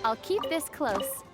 I'll keep this close.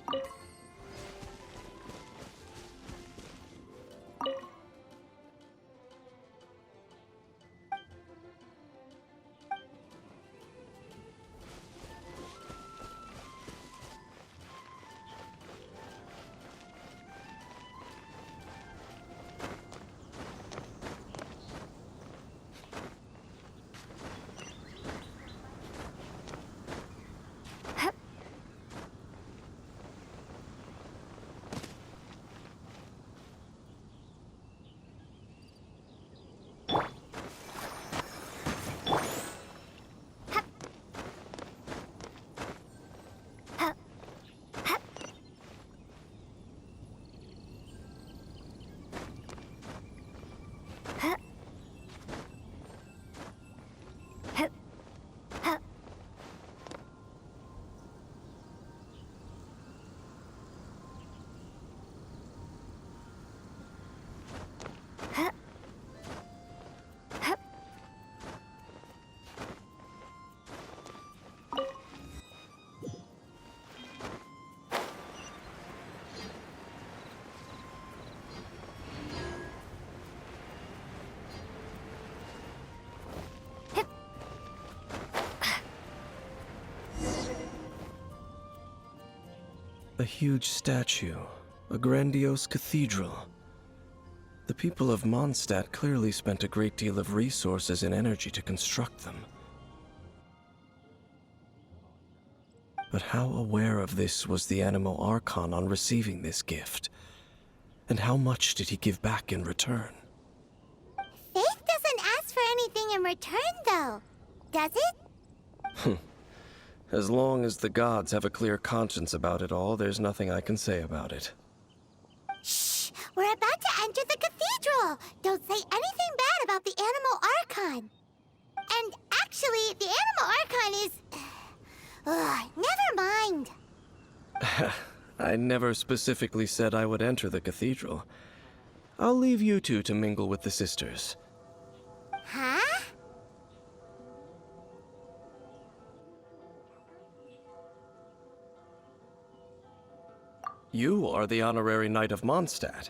A huge statue, a grandiose cathedral. The people of Mondstadt clearly spent a great deal of resources and energy to construct them. But how aware of this was the Anemo Archon on receiving this gift? And how much did he give back in return? Faith doesn't ask for anything in return, though, does it? As long as the gods have a clear conscience about it all, there's nothing I can say about it. Shh! We're about to enter the cathedral! Don't say anything bad about the Anemo Archon! And actually, the Anemo Archon is... never mind! I never specifically said I would enter the cathedral. I'll leave you two to mingle with the sisters. Huh? You are the honorary knight of Mondstadt.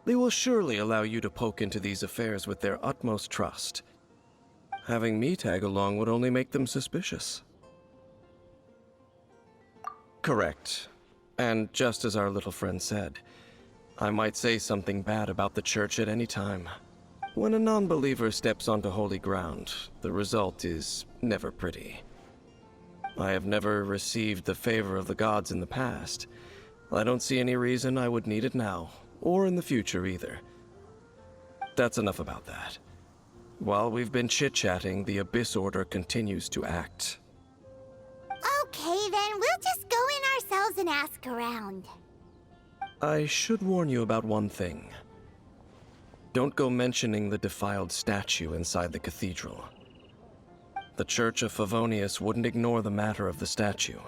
They will surely allow you to poke into these affairs with their utmost trust. Having me tag along would only make them suspicious. Correct. And just as our little friend said, I might say something bad about the church at any time. When a non-believer steps onto holy ground, the result is never pretty. I have never received the favor of the gods in the past. I don't see any reason I would need it now, or in the future either. That's enough about that. While we've been chit-chatting, the Abyss Order continues to act. Okay, then we'll just go in ourselves and ask around. I should warn you about one thing. Don't go mentioning the defiled statue inside the cathedral. The Church of Favonius wouldn't ignore the matter of the statue,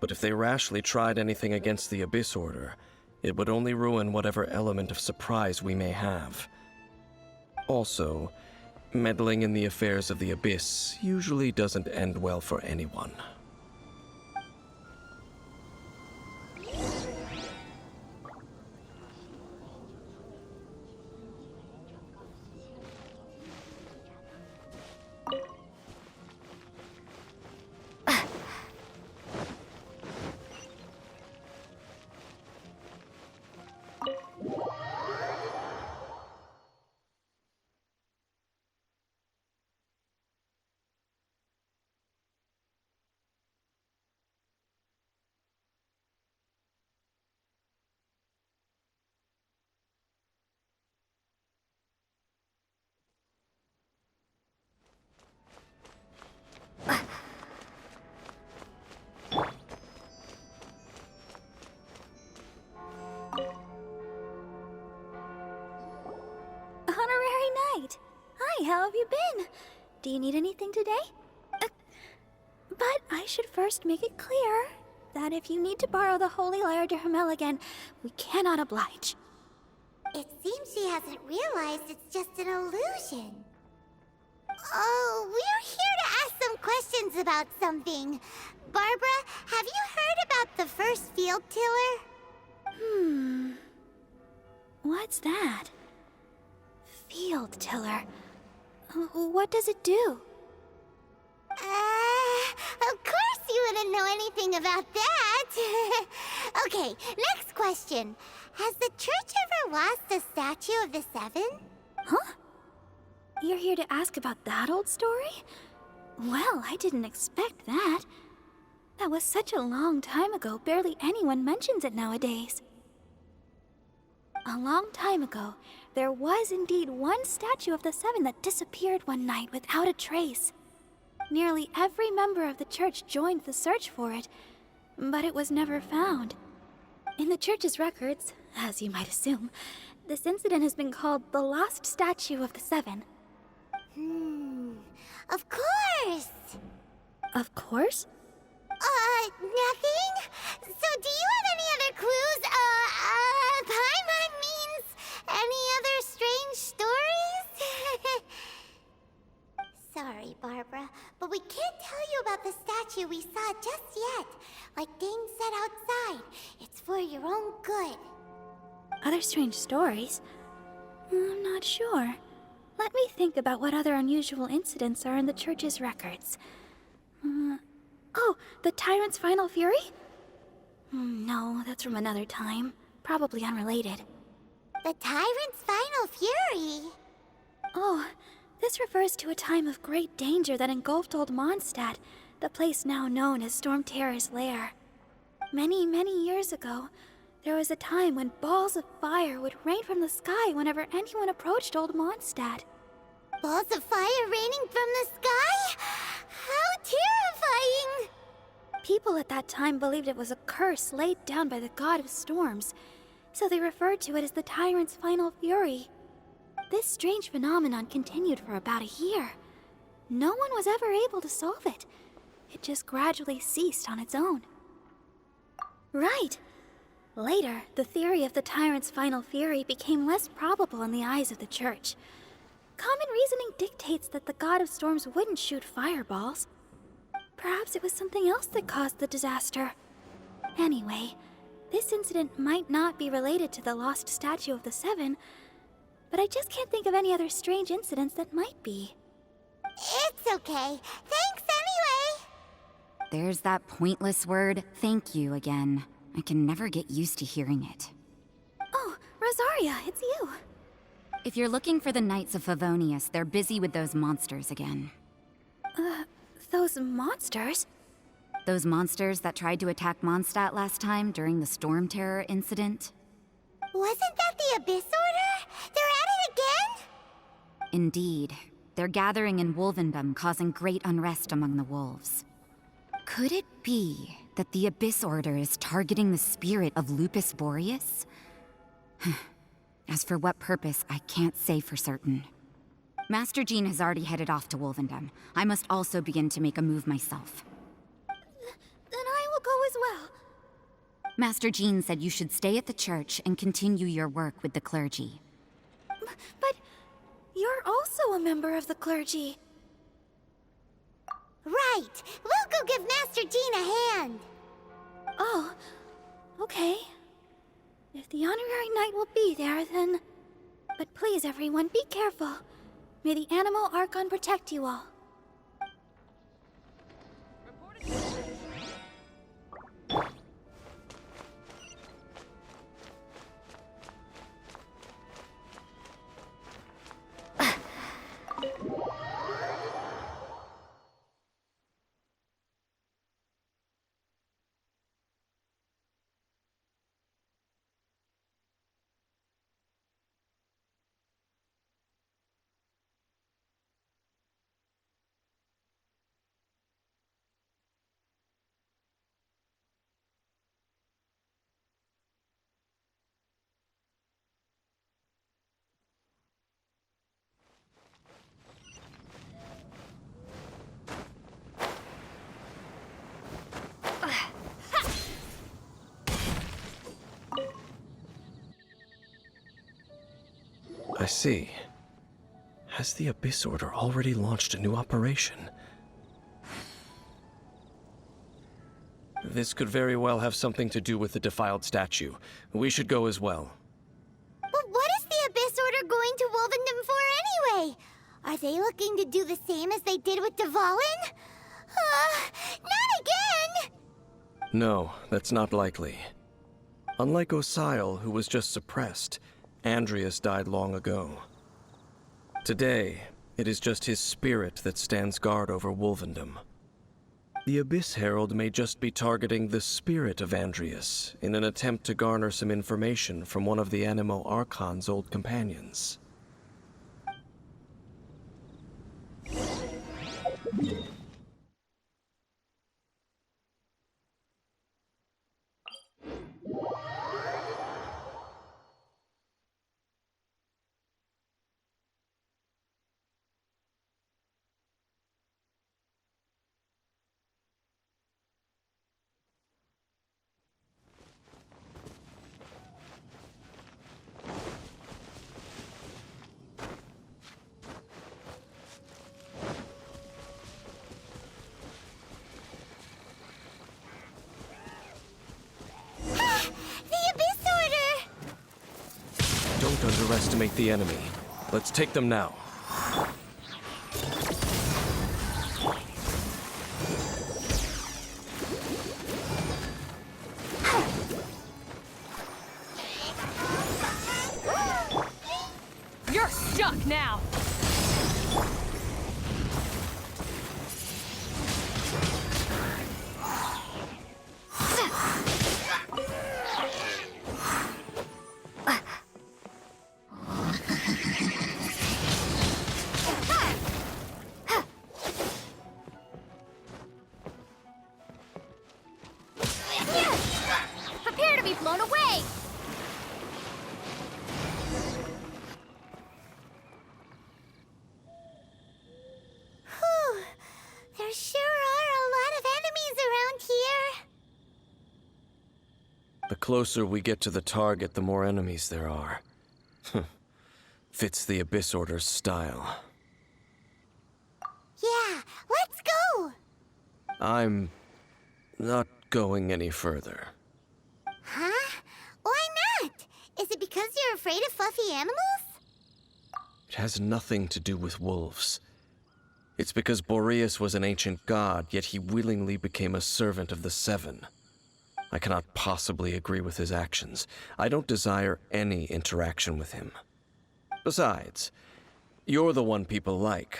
But if they rashly tried anything against the Abyss Order, it would only ruin whatever element of surprise we may have. Also, meddling in the affairs of the Abyss usually doesn't end well for anyone. Hi, how have you been? Do you need anything today? But I should first make it clear that if you need to borrow the Holy Lyre de Hermel again, we cannot oblige. It seems she hasn't realized it's just an illusion. Oh, we're here to ask some questions about something. Barbara, have you heard about the first field tiller? What's that? Field tiller. What does it do? Of course you wouldn't know anything about that. Okay, next question. Has the church ever lost a statue of the Seven? Huh? You're here to ask about that old story? Well, I didn't expect that. That was such a long time ago, barely anyone mentions it nowadays. A long time ago, there was indeed one statue of the Seven that disappeared one night without a trace. Nearly every member of the church joined the search for it, but it was never found. In the church's records, as you might assume, this incident has been called the Lost Statue of the Seven. Of course! Of course? Nothing? So do you have any other clues? Paimon means any other strange stories? Sorry, Barbara, but we can't tell you about the statue we saw just yet. Like Dane said outside, it's for your own good. Other strange stories? I'm not sure. Let me think about what other unusual incidents are in the church's records. Oh, the Tyrant's Final Fury? No, that's from another time. Probably unrelated. The Tyrant's Final Fury? Oh, this refers to a time of great danger that engulfed Old Mondstadt, the place now known as Storm Terror's lair. Many, many years ago, there was a time when balls of fire would rain from the sky whenever anyone approached Old Mondstadt. Balls of fire raining from the sky? How terrifying! People at that time believed it was a curse laid down by the god of storms, so they referred to it as the Tyrant's Final Fury. This strange phenomenon continued for about a year. No one was ever able to solve it. It just gradually ceased on its own. Right. Later, the theory of the Tyrant's Final Fury became less probable in the eyes of the church. Common reasoning dictates that the god of storms wouldn't shoot fireballs. Perhaps it was something else that caused the disaster. Anyway, this incident might not be related to the lost statue of the Seven, but I just can't think of any other strange incidents that might be. It's okay. Thanks anyway! There's that pointless word, thank you, again. I can never get used to hearing it. Oh, Rosaria, it's you. If you're looking for the Knights of Favonius, they're busy with those monsters again. Those monsters? Those monsters that tried to attack Mondstadt last time during the Storm Terror incident? Wasn't that the Abyss Order? They're at it again? Indeed. They're gathering in Wolvendom, causing great unrest among the wolves. Could it be that the Abyss Order is targeting the spirit of Lupus Boreas? As for what purpose, I can't say for certain. Master Jean has already headed off to Wolvendom. I must also begin to make a move myself. Then I will go as well. Master Jean said you should stay at the church and continue your work with the clergy. But you're also a member of the clergy. Right! We'll go give Master Jean a hand! Oh, okay. If the honorary knight will be there, then... But please, everyone, be careful. May the Animal Archon protect you all. I see. Has the Abyss Order already launched a new operation? This could very well have something to do with the defiled statue. We should go as well. But what is the Abyss Order going to Wolvendom for anyway? Are they looking to do the same as they did with Dvalin? Not again! No, that's not likely. Unlike Osile, who was just suppressed, Andreas died long ago. Today, it is just his spirit that stands guard over Wolvendom. The Abyss Herald may just be targeting the spirit of Andreas in an attempt to garner some information from one of the Animo Archon's old companions. Don't underestimate the enemy. Let's take them now. You're stuck now! Prepare to be blown away! Whew. There sure are a lot of enemies around here. The closer we get to the target, the more enemies there are. Fits the Abyss Order's style. Yeah, let's go! I'm not going any further. Huh? Why not? Is it because you're afraid of fluffy animals? It has nothing to do with wolves. It's because Boreas was an ancient god, yet he willingly became a servant of the Seven. I cannot possibly agree with his actions. I don't desire any interaction with him. Besides, you're the one people like.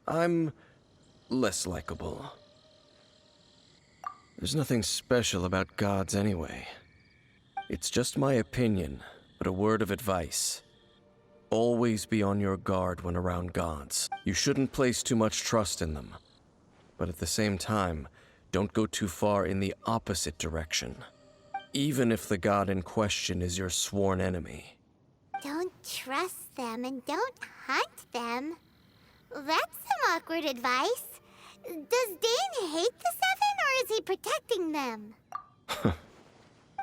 I'm less likable. There's nothing special about gods anyway. It's just my opinion, but a word of advice. Always be on your guard when around gods. You shouldn't place too much trust in them. But at the same time, don't go too far in the opposite direction. Even if the god in question is your sworn enemy. Don't trust them and don't hunt them. That's some awkward advice. Does Dane hate the Seven, or is he protecting them?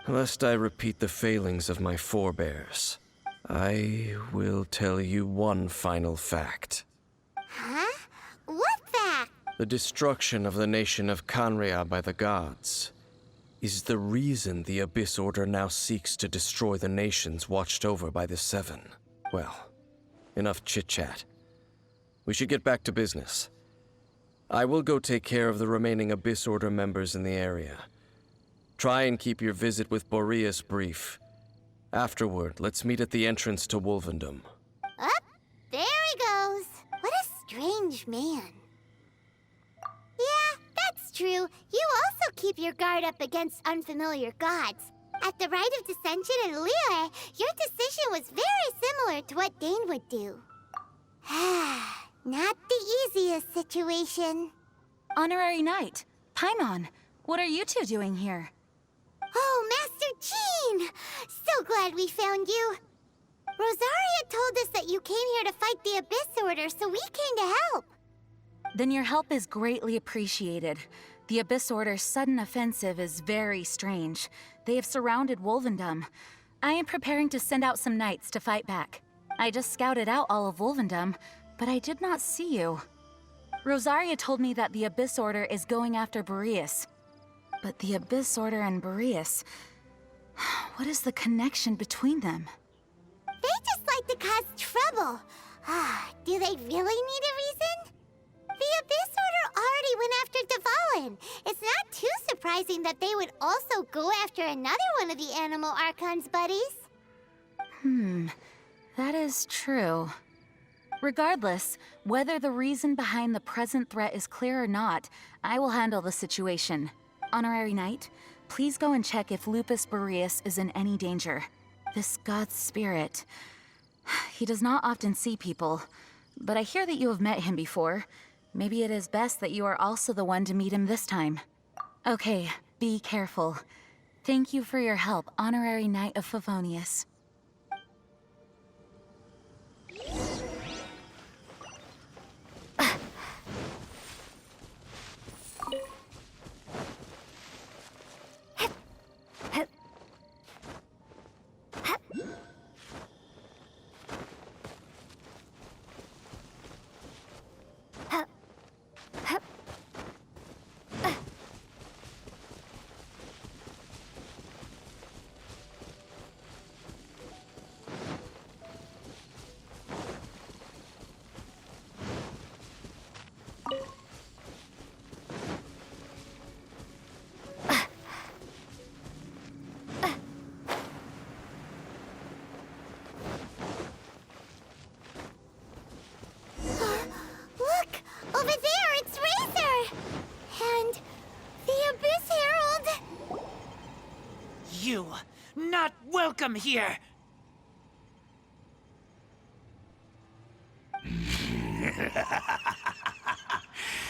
Lest I repeat the failings of my forebears, I will tell you one final fact. Huh? What fact? The destruction of the nation of Canria by the gods is the reason the Abyss Order now seeks to destroy the nations watched over by the Seven. Well, enough chit-chat. We should get back to business. I will go take care of the remaining Abyss Order members in the area. Try and keep your visit with Boreas brief. Afterward, let's meet at the entrance to Wolvendom. Up, there he goes. What a strange man. Yeah, that's true. You also keep your guard up against unfamiliar gods. At the Rite of Dissension in Liyue, your decision was very similar to what Dane would do. Not the easiest situation. Honorary Knight, Paimon, what are you two doing here? Oh, Master Jean! So glad we found you. Rosaria told us that you came here to fight the Abyss Order, so we came to help. Then your help is greatly appreciated. The Abyss Order's sudden offensive is very strange. They have surrounded Wolvendom. I am preparing to send out some knights to fight back. I just scouted out all of Wolvendom, but I did not see you. Rosaria told me that the Abyss Order is going after Boreas. But the Abyss Order and Boreas... what is the connection between them? They just like to cause trouble. Do they really need a reason? The Abyss Order already went after Dvalin. It's not too surprising that they would also go after another one of the Animal Archon's buddies. That is true. Regardless, whether the reason behind the present threat is clear or not, I will handle the situation. Honorary Knight, please go and check if Lupus Boreas is in any danger. This god's spirit... he does not often see people, but I hear that you have met him before. Maybe it is best that you are also the one to meet him this time. Okay, be careful. Thank you for your help, Honorary Knight of Favonius. Look! Over there, it's Razor! And the Abyss Herald! You, not welcome here!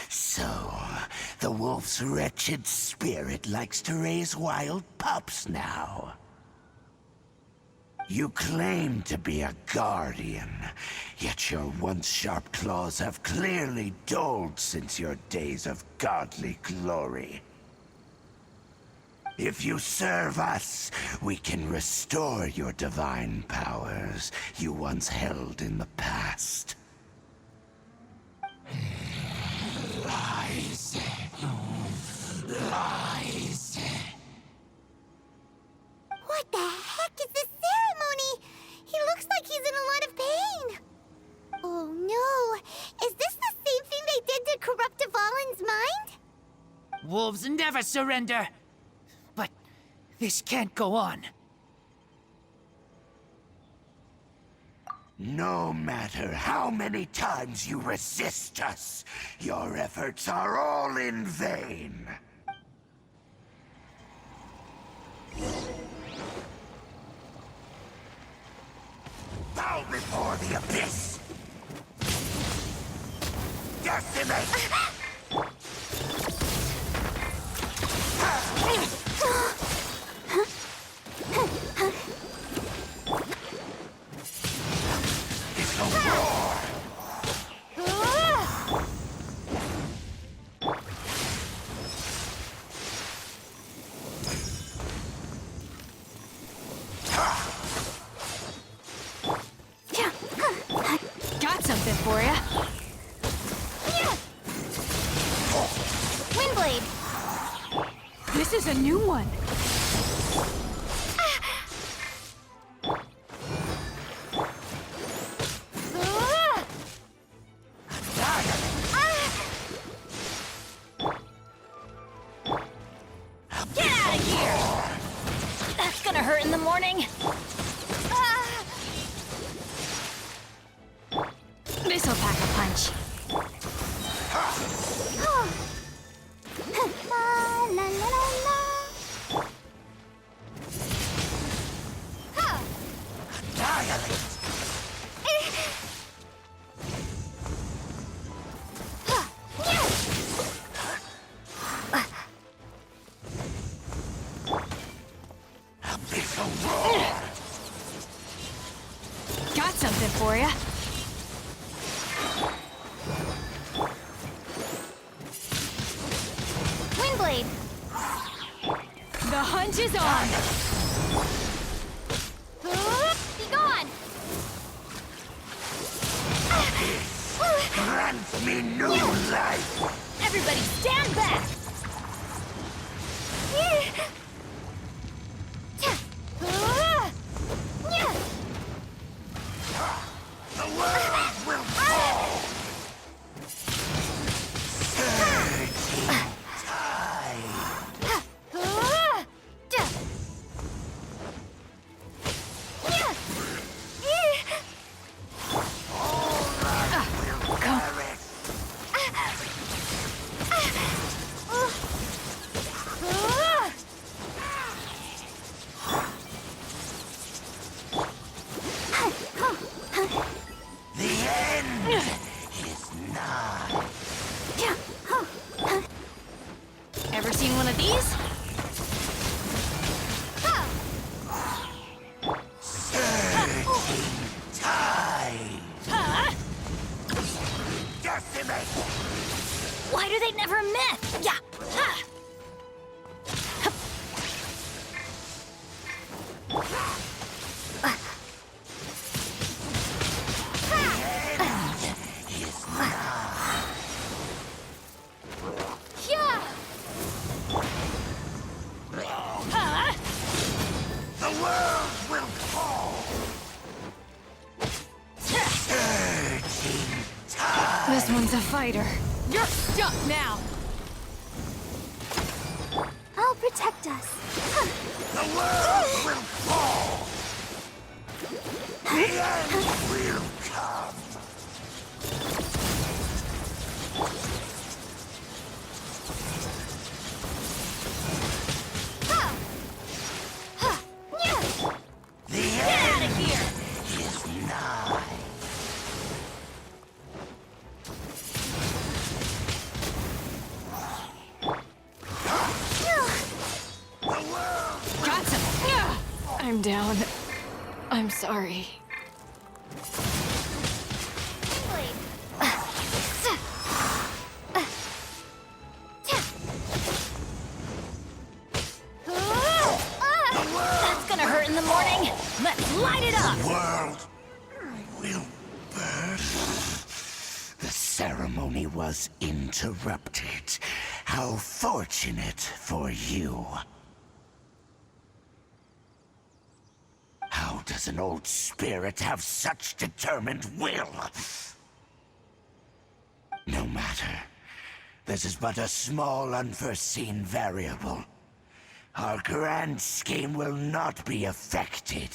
So, the wolf's wretched spirit likes to raise wild pups now. You claim to be a guardian, yet your once sharp claws have clearly dulled since your days of godly glory. If you serve us, we can restore your divine powers you once held in the past. Lies. Lies. What the heck is this ceremony? He looks like he's in a lot of pain. Oh no! Is this the same thing they did to corrupt Dvalin's mind? Wolves never surrender! But this can't go on. No matter how many times you resist us, your efforts are all in vain. Bow before the abyss! Decimate! It's a war! Windblade! This is a new one. Get out of here! That's gonna hurt in the morning. This'll pack a punch. La la la la. Got something for ya. Windblade. The hunt is on. Be gone. Grant me new life! Everybody stand back. The world will fall! Surging tide! Will perish! The end is nigh. Ever seen one of these? Surging tide! Huh? Decimate! Why do they never miss? Yeah. Ha. Is nigh. Yeah. Huh? The world will fall! Surging tide! This one's a fighter. You're stuck now. I'll protect us. The world will fall! The end will come! The Get out end of here. is nigh. The world Got some. Yeah. I'm down. I'm sorry. That's gonna hurt in the morning. Let's light it up. world will burn. The ceremony was interrupted. How fortunate for you. How does an old spirit have such determined will? No matter. This is but a small unforeseen variable. Our grand scheme will not be affected.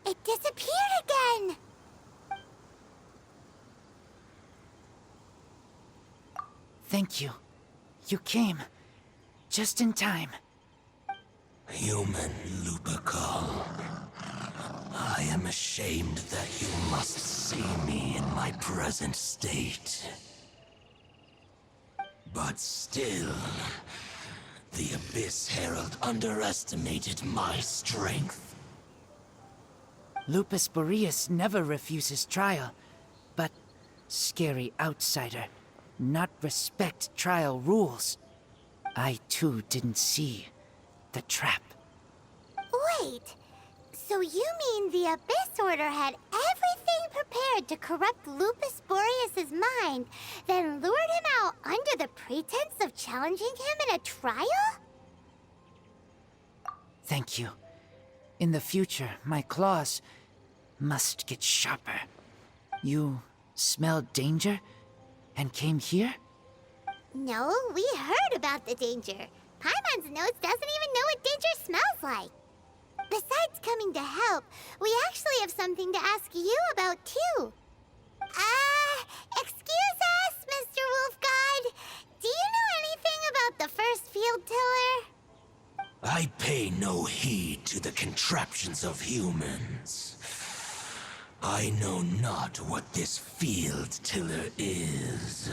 It disappeared again. Thank you. You came. Just in time. Human Lupercal. I am ashamed that you must see me in my present state. But still, the Abyss Herald underestimated my strength. Lupus Boreas never refuses trial, but scary outsider, not respect trial rules. I too didn't see the trap. Wait, so you mean the Abyss Order had everything prepared to corrupt Lupus Boreas's mind, then lured him out under the pretense of challenging him in a trial? Thank you. In the future, my claws must get sharper. You smelled danger and came here? No, we heard about the danger. Paimon's nose doesn't even know what danger smells like. Besides coming to help, we actually have something to ask you about, too. Excuse us, Mr. Wolf God. Do you know anything about the first field tiller? I pay no heed to the contraptions of humans. I know not what this field tiller is.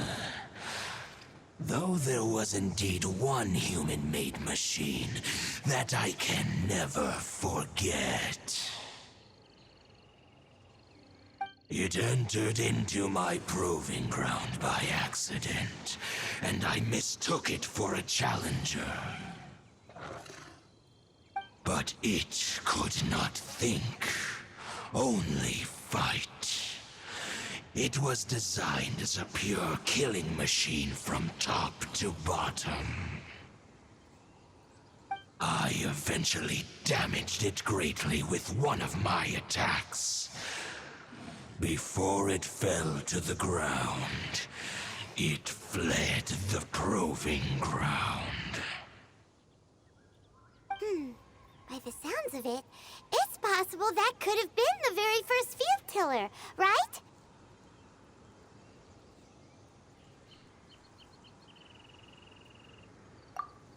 Though there was indeed one human-made machine that I can never forget. It entered into my proving ground by accident, and I mistook it for a challenger. But it could not think, only fight. It was designed as a pure killing machine from top to bottom. I eventually damaged it greatly with one of my attacks. Before it fell to the ground, it fled the proving ground. By the sounds of it, it's possible that could have been the very first field tiller, right?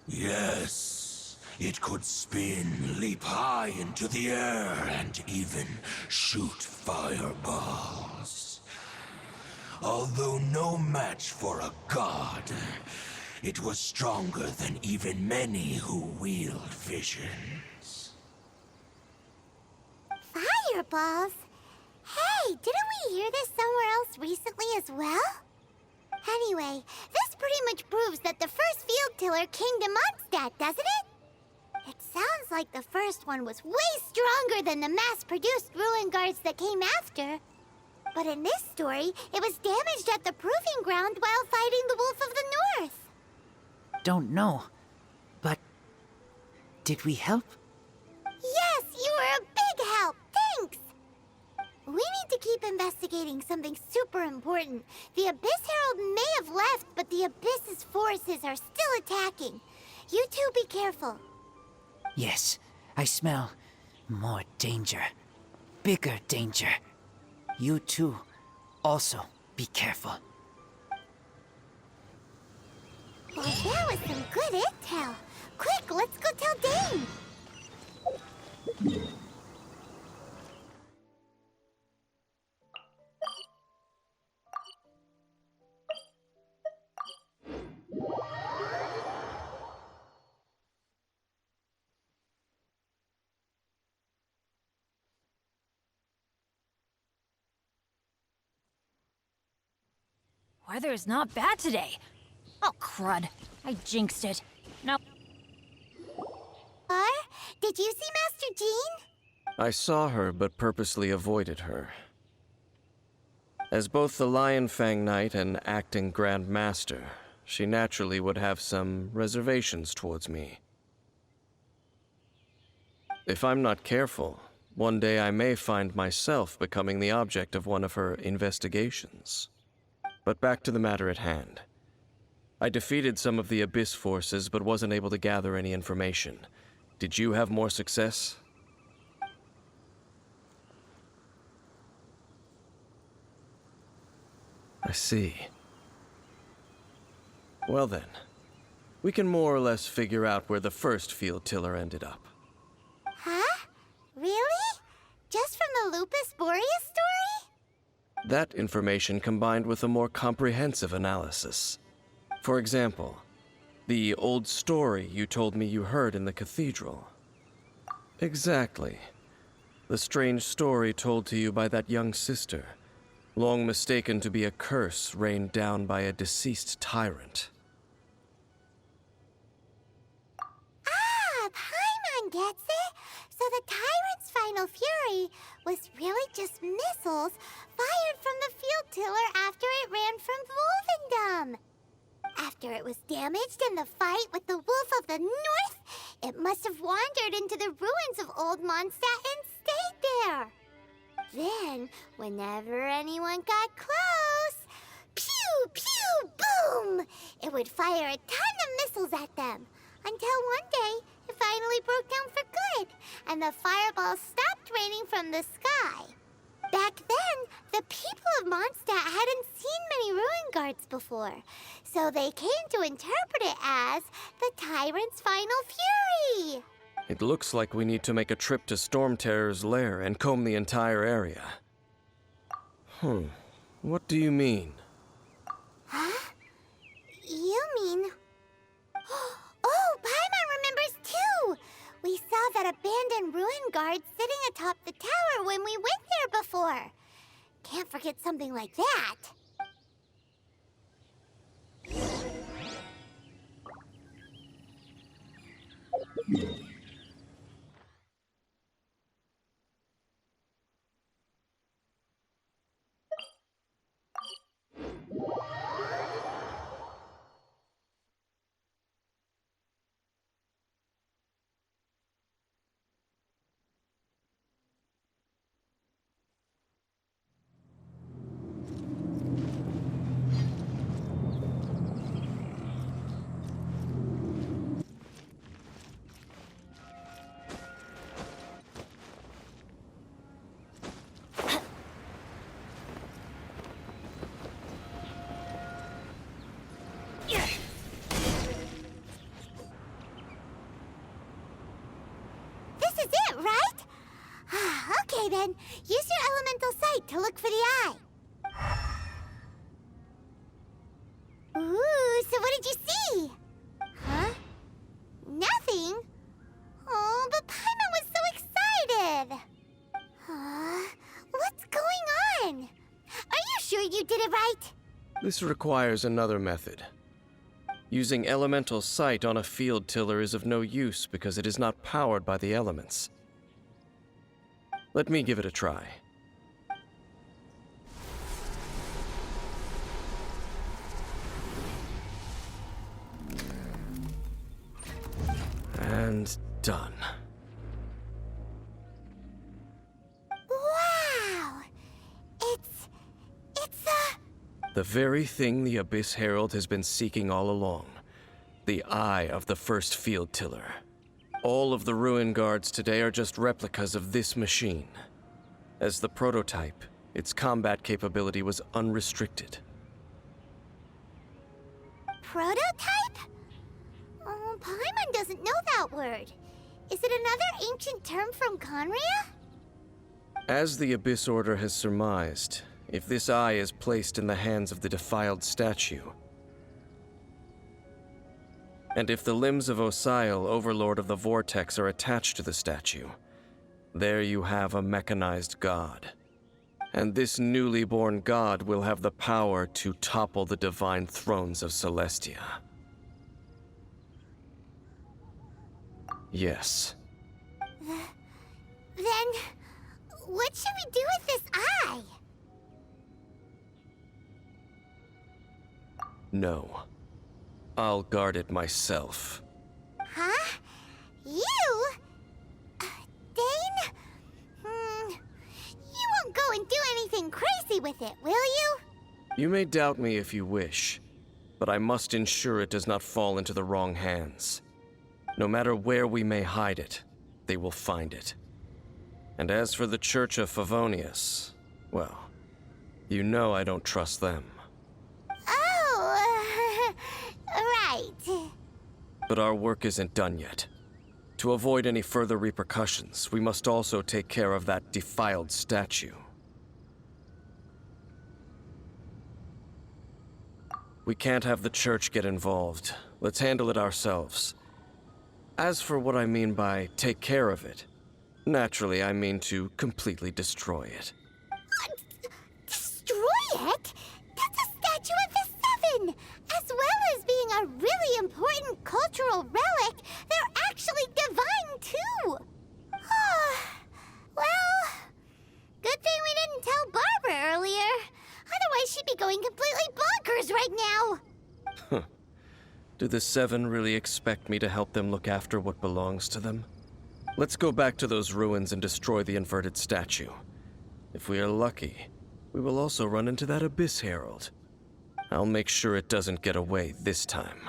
Yes, it could spin, leap high into the air, and even shoot fireballs. Although no match for a god, it was stronger than even many who wield visions. Fireballs? Hey, didn't we hear this somewhere else recently as well? Anyway, this pretty much proves that the first field tiller came to Mondstadt, doesn't it? It sounds like the first one was way stronger than the mass-produced ruin guards that came after. But in this story, it was damaged at the proving ground while fighting the Wolf of the North. Don't know, but did we help? Yes, you were a big help. Thanks. We need to keep investigating something super important. The Abyss Herald may have left, but the Abyss's forces are still attacking. You two be careful. Yes, I smell more danger. Bigger danger. You too, also be careful. Well, that was some good intel. Quick, let's go tell Dane. Weather's not bad today. Oh, crud. I jinxed it. No. Did you see Master Jean? I saw her, but purposely avoided her. As both the Lion Fang Knight and acting Grand Master, she naturally would have some reservations towards me. If I'm not careful, one day I may find myself becoming the object of one of her investigations. But back to the matter at hand. I defeated some of the Abyss forces, but wasn't able to gather any information. Did you have more success? I see. Well then, we can more or less figure out where the first field tiller ended up. Huh? Really? Just from the Lupus Boreas story? That information combined with a more comprehensive analysis. For example, the old story you told me you heard in the cathedral. Exactly. The strange story told to you by that young sister, long mistaken to be a curse rained down by a deceased tyrant. Paimon gets it. So the tyrant's final fury was really just missiles fired from it was damaged in the fight with the Wolf of the North, it must have wandered into the ruins of Old Mondstadt and stayed there. Then, whenever anyone got close, pew, pew, boom! It would fire a ton of missiles at them. Until one day, it finally broke down for good, and the fireballs stopped raining from the sky. Back then, the people of Mondstadt hadn't seen many ruin guards before, so they came to interpret it as the Tyrant's final fury. It looks like we need to make a trip to Storm Terror's lair and comb the entire area. What do you mean? Huh? You mean... Oh, Paimon remembers too! We saw that abandoned ruin guard sitting atop the tower when we went there before. Can't forget something like that. This is it, right? Okay then, use your elemental sight to look for the eye. Ooh, so what did you see? Huh? Nothing? Oh, but Paimon was so excited. What's going on? Are you sure you did it right? This requires another method. Using elemental sight on a field tiller is of no use because it is not powered by the elements. Let me give it a try. And done. Wow! It's The very thing the Abyss Herald has been seeking all along. The eye of the first field tiller. All of the ruin guards today are just replicas of this machine. As the prototype, its combat capability was unrestricted. prototype? Oh, Paimon doesn't know that word. Is it another ancient term from Conria? As the Abyss Order has surmised, if this eye is placed in the hands of the defiled statue, and if the limbs of Osial, Overlord of the Vortex, are attached to the statue, there you have a mechanized god. And this newly born god will have the power to topple the divine thrones of Celestia. Yes. Then, what should we do with this eye? No. I'll guard it myself. Huh? You? Dane? You won't go and do anything crazy with it, will you? You may doubt me if you wish, but I must ensure it does not fall into the wrong hands. No matter where we may hide it, they will find it. And as for the Church of Favonius, well, you know I don't trust them. Oh, right. But our work isn't done yet. To avoid any further repercussions, we must also take care of that defiled statue. We can't have the Church get involved. Let's handle it ourselves. As for what I mean by take care of it, naturally I mean to completely destroy it. Destroy it? That's a statue of the Seven! As well as being a really important cultural relic, they're actually divine too! Well, good thing we didn't tell Barbara earlier. Otherwise she'd be going completely bonkers right now. Do the Seven really expect me to help them look after what belongs to them? Let's go back to those ruins and destroy the inverted statue. If we are lucky, we will also run into that Abyss Herald. I'll make sure it doesn't get away this time.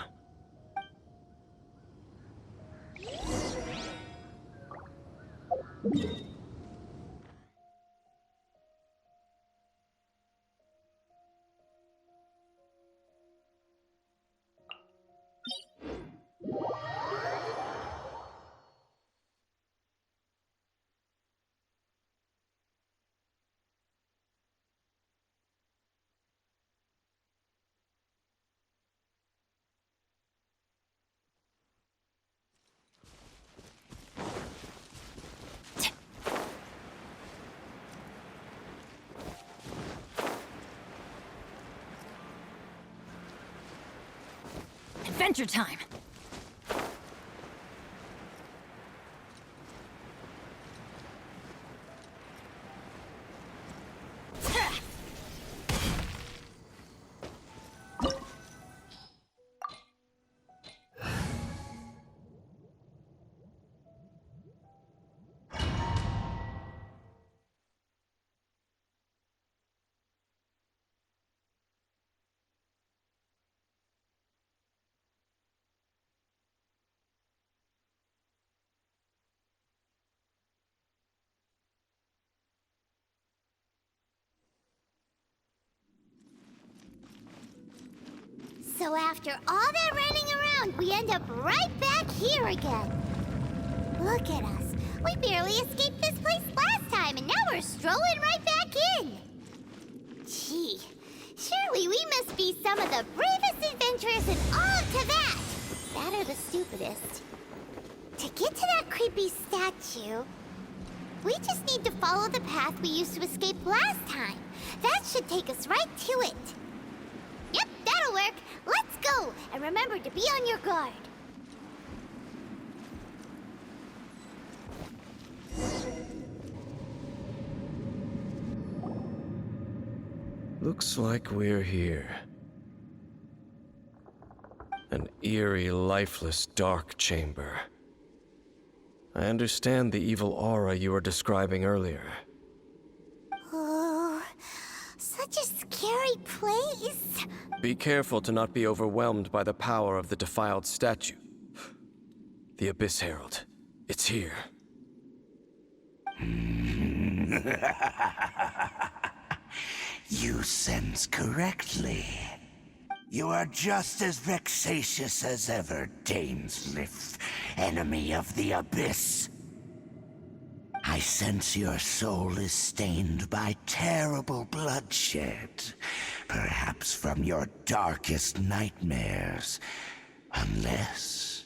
Adventure time! So after all that running around, we end up right back here again. Look at us. We barely escaped this place last time, and now we're strolling right back in. Gee, surely we must be some of the bravest adventurers in all of Tibet. That or the stupidest. To get to that creepy statue, we just need to follow the path we used to escape last time. That should take us right to it. Yep, that'll work. Let's go, and remember to be on your guard. Looks like we're here. An eerie, lifeless, dark chamber. I understand the evil aura you were describing earlier. Oh, such a scary place. Be careful to not be overwhelmed by the power of the defiled statue. The Abyss Herald. It's here. You sense correctly. You are just as vexatious as ever, Dainsleif, enemy of the Abyss. I sense your soul is stained by terrible bloodshed, perhaps from your darkest nightmares, unless...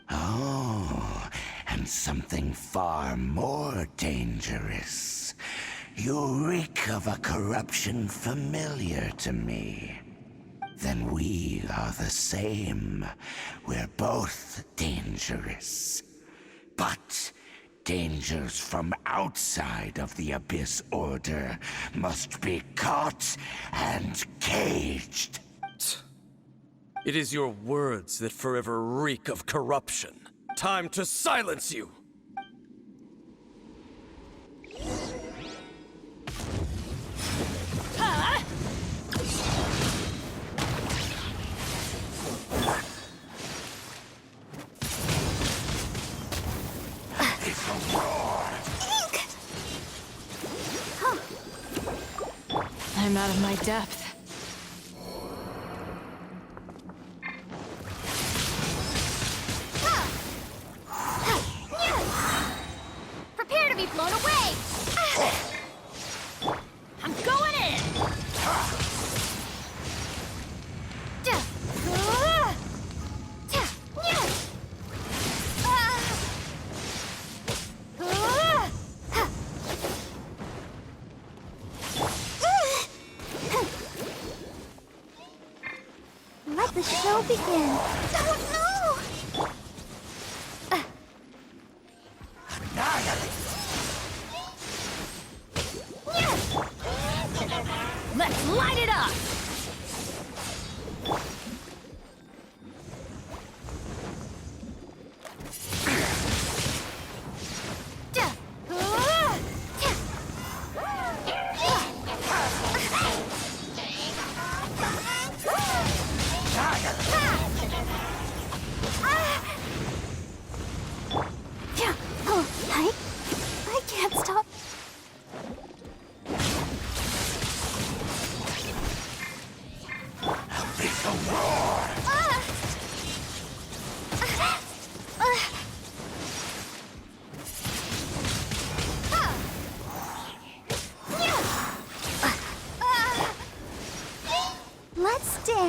Oh, and something far more dangerous. You reek of a corruption familiar to me. Then we are the same. We're both dangerous. But dangers from outside of the Abyss Order must be caught and caged. It is your words that forever reek of corruption. Time to silence you! I'm out of my depth. Prepare to be blown away! I'm going in! Let the show begin. Oh no! Let's light it up!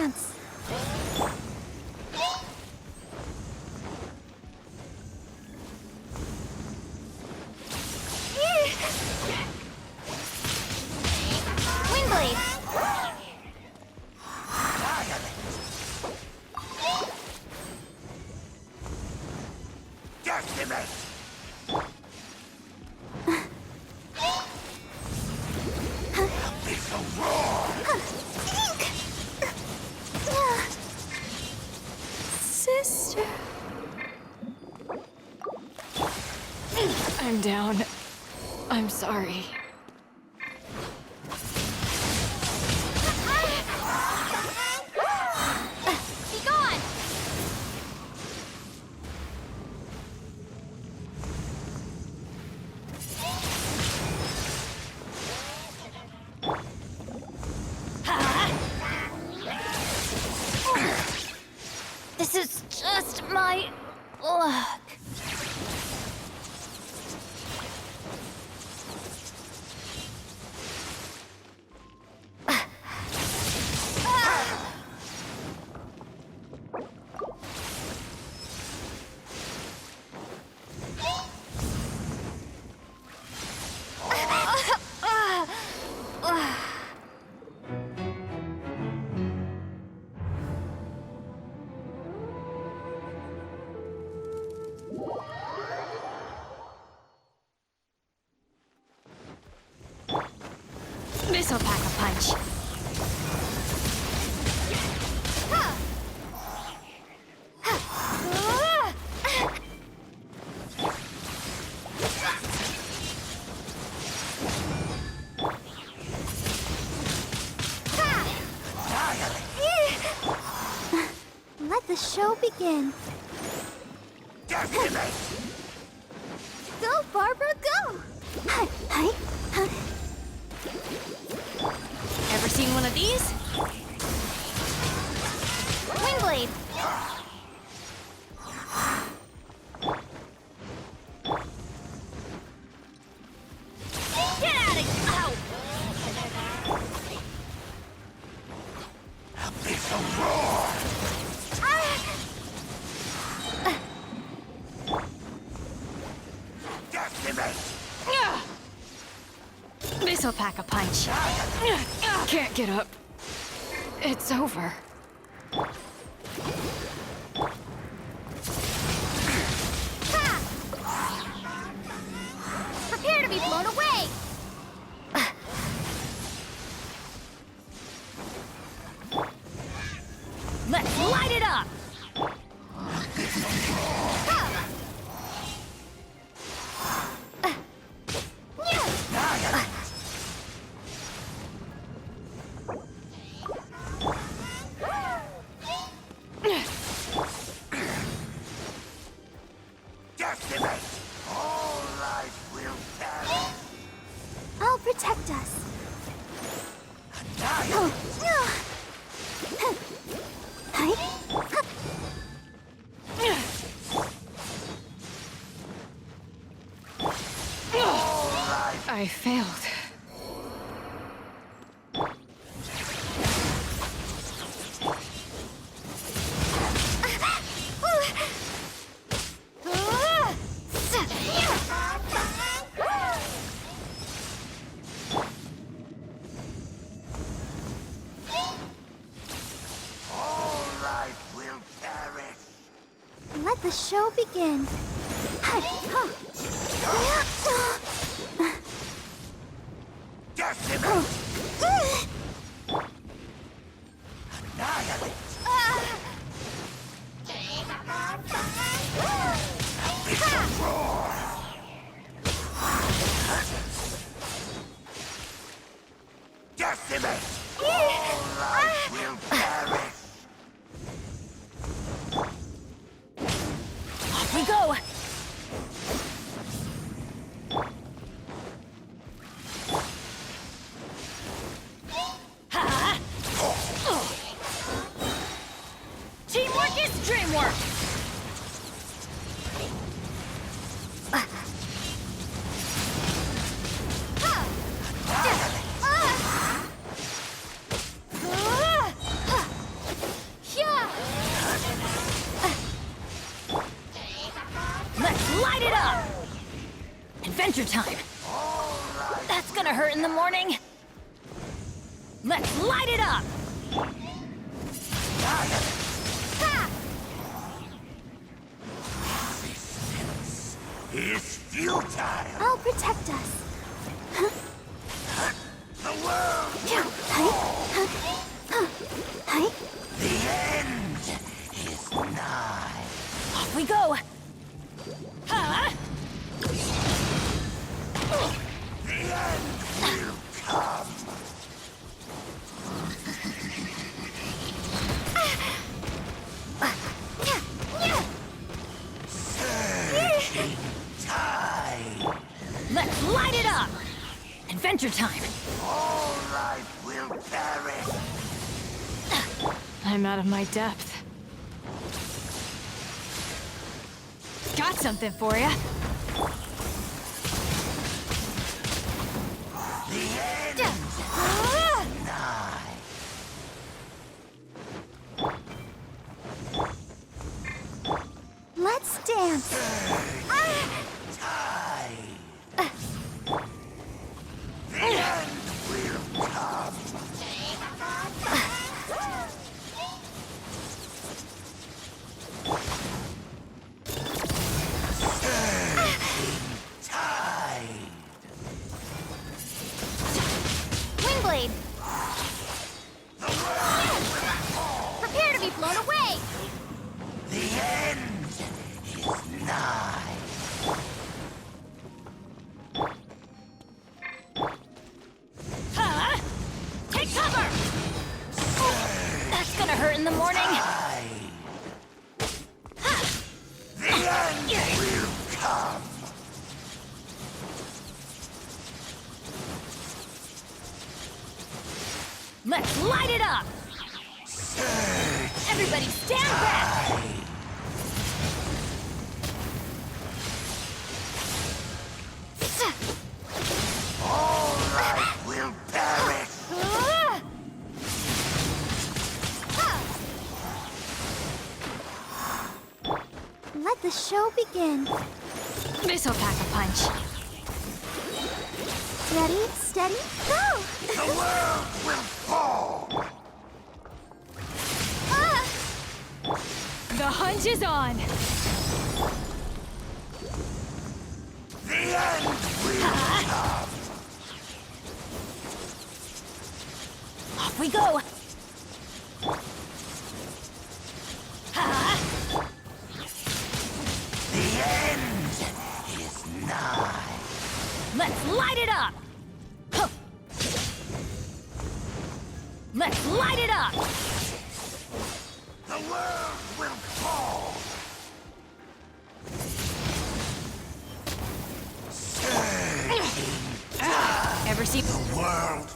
chance. Wingblade! Decimate! Abyssal roar! Sister. I'm down. I'm sorry. Be gone! This is just my luck. This'll pack a punch. Let the show begin. Decimate! Go, Barbara, go! Hi, hi, hi. Ever seen one of these? Wingblade! Get out of here! Ow! Abyssal roar! Decimate! This'll pack a punch. Can't get up. It's over. Prepare to be blown away! Let's light it up! Decimate! All life will perish! I'll protect us. I failed. All life will perish! Let the show begin. Decimate! Annihilate! Abyssal roar! Decimate! All life will perish! Off we go! Ha! Teamwork is dreamwork! Adventure time! That's gonna hurt in the morning! Let's light it up! Ha! It's futile. I'll protect us. The world will Hi. The end is nigh. Off we go! Huh? The end will come. Surging tide. Let's light it up! Adventure time! All life will perish. I'm out of my depth. Got something for ya. The end nigh. Let's dance. Tide. The end will come. Tide. Wingblade! Prepare to be blown away! The end is nigh. Huh? Take cover! That's gonna hurt in the morning! The end will come. Let's light it up! Everybody stand back! All life will perish. Let the show begin. This'll pack a punch. Ready, steady, go! The world will fall. The hunt is on. The end will come. Off we go! The end is nigh. Let's light it up! Huh. Let's light it up! The world will fall. Ever see? The world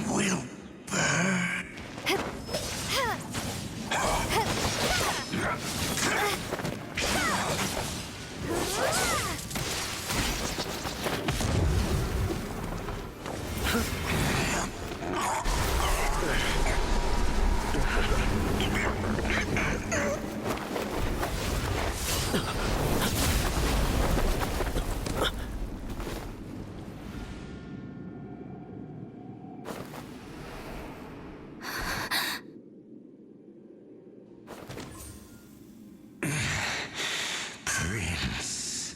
will burn. Prince.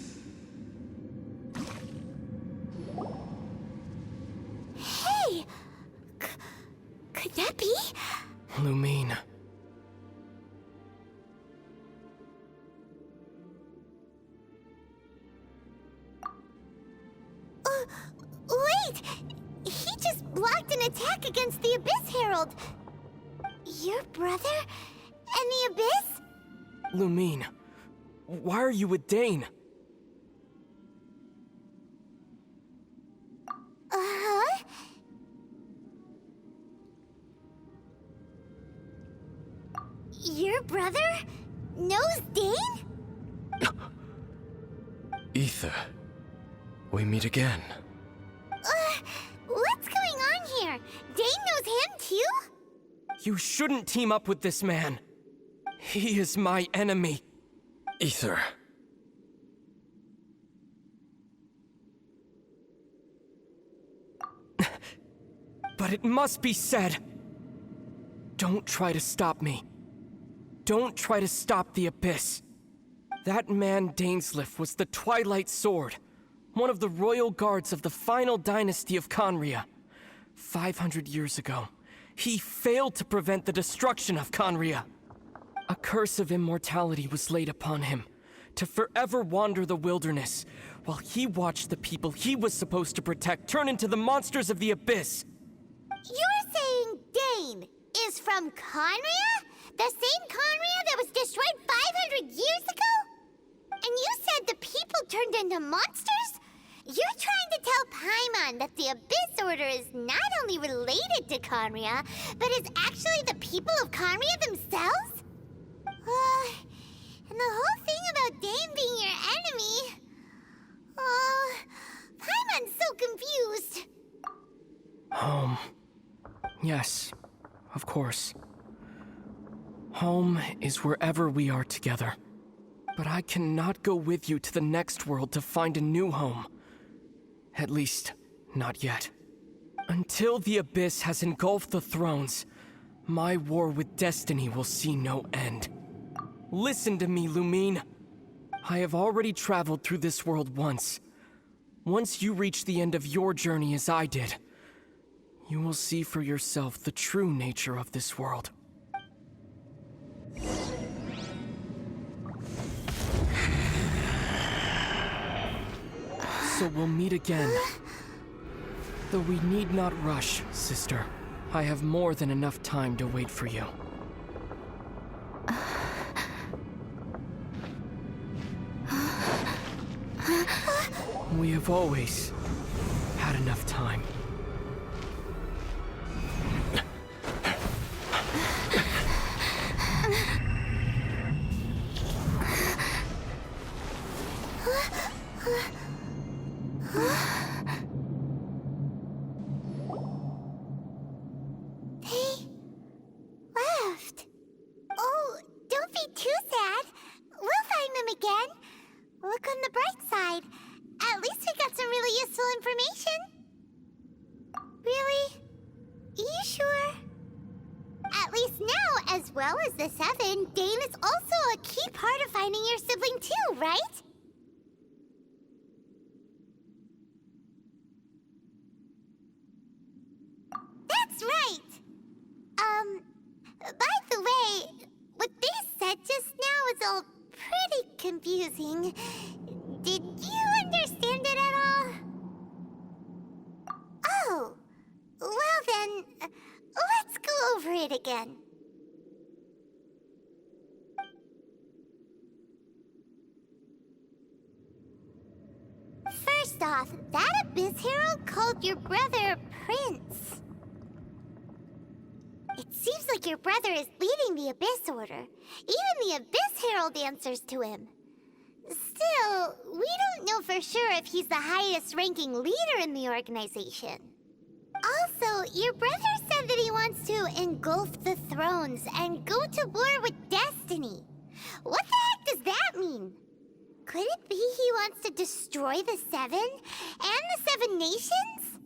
Hey! Could that be? Lumine. Wait! He just blocked an attack against the Abyss Herald! Your brother? And the Abyss? Lumine, why are you with Dane? Uh-huh. Your brother knows Dane? Ether. We meet again. What's going on here? Dane knows him too? You shouldn't team up with this man. He is my enemy. Ether. but it must be said. Don't try to stop me. Don't try to stop the Abyss. That man Dainsleif was the Twilight Sword, one of the royal guards of the final dynasty of Conria. 500 years ago, he failed to prevent the destruction of Conria. A curse of immortality was laid upon him, to forever wander the wilderness, while he watched the people he was supposed to protect turn into the monsters of the Abyss. You're saying Dane is from Conria? The same Conria that was destroyed 500 years ago? And you said the people turned into monsters? You're trying to tell Paimon that the Abyss Order is not only related to Conria, but is actually the people of Conria themselves? And the whole thing about Dane being your enemy... Paimon's so confused. Home. Yes, of course. Home is wherever we are together. But I cannot go with you to the next world to find a new home. At least, not yet. Until the Abyss has engulfed the thrones, my war with destiny will see no end. Listen to me, Lumine. I have already traveled through this world once. Once you reach the end of your journey as I did, you will see for yourself the true nature of this world. So we'll meet again. Though we need not rush, sister. I have more than enough time to wait for you. We have always had enough time. They left. Oh, don't be too sad. We'll find them again. Look on the bright side. At least we got some really useful information. Really? You sure? At least now, as well as the Seven, Dane is also a key part of finding your sibling too, right? That's right! By the way, what they said just now is all pretty confusing. Did you understand it at all? Oh, well then, let's go over it again. First off, that Abyss Herald called your brother Prince. It seems like your brother is leading the Abyss Order. Even the Abyss Herald answers to him. Still, we don't know for sure if he's the highest-ranking leader in the organization. Also, your brother said that he wants to engulf the thrones and go to war with destiny. What the heck does that mean? Could it be he wants to destroy the Seven and the Seven Nations?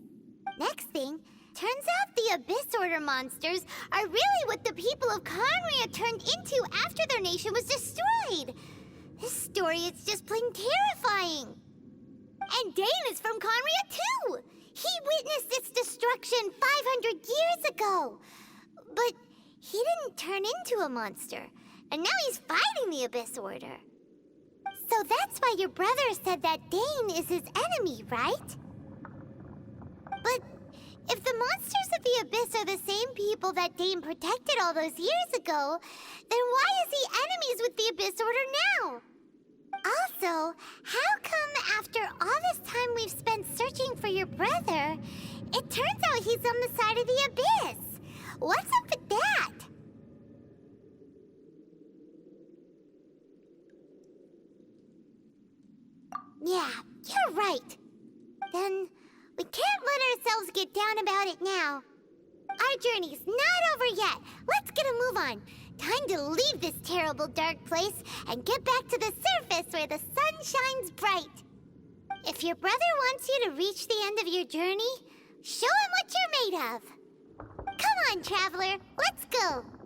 Next thing, turns out the Abyss Order monsters are really what the people of Conria turned into after their nation was destroyed. This story is just plain terrifying. And Dane is from Conria too! He witnessed its destruction 500 years ago! But he didn't turn into a monster, and now he's fighting the Abyss Order. So that's why your brother said that Dane is his enemy, right? But if the monsters of the Abyss are the same people that Dane protected all those years ago, then why is he enemies with the Abyss Order now? Also, how come after all this time we've spent searching for your brother, it turns out he's on the side of the Abyss? What's up with that? Yeah, you're right. Then we can't let ourselves get down about it now. Our journey's not over yet. Let's get a move on. Time to leave this terrible dark place and get back to the surface where the sun shines bright. If your brother wants you to reach the end of your journey, show him what you're made of. Come on, Traveler, let's go.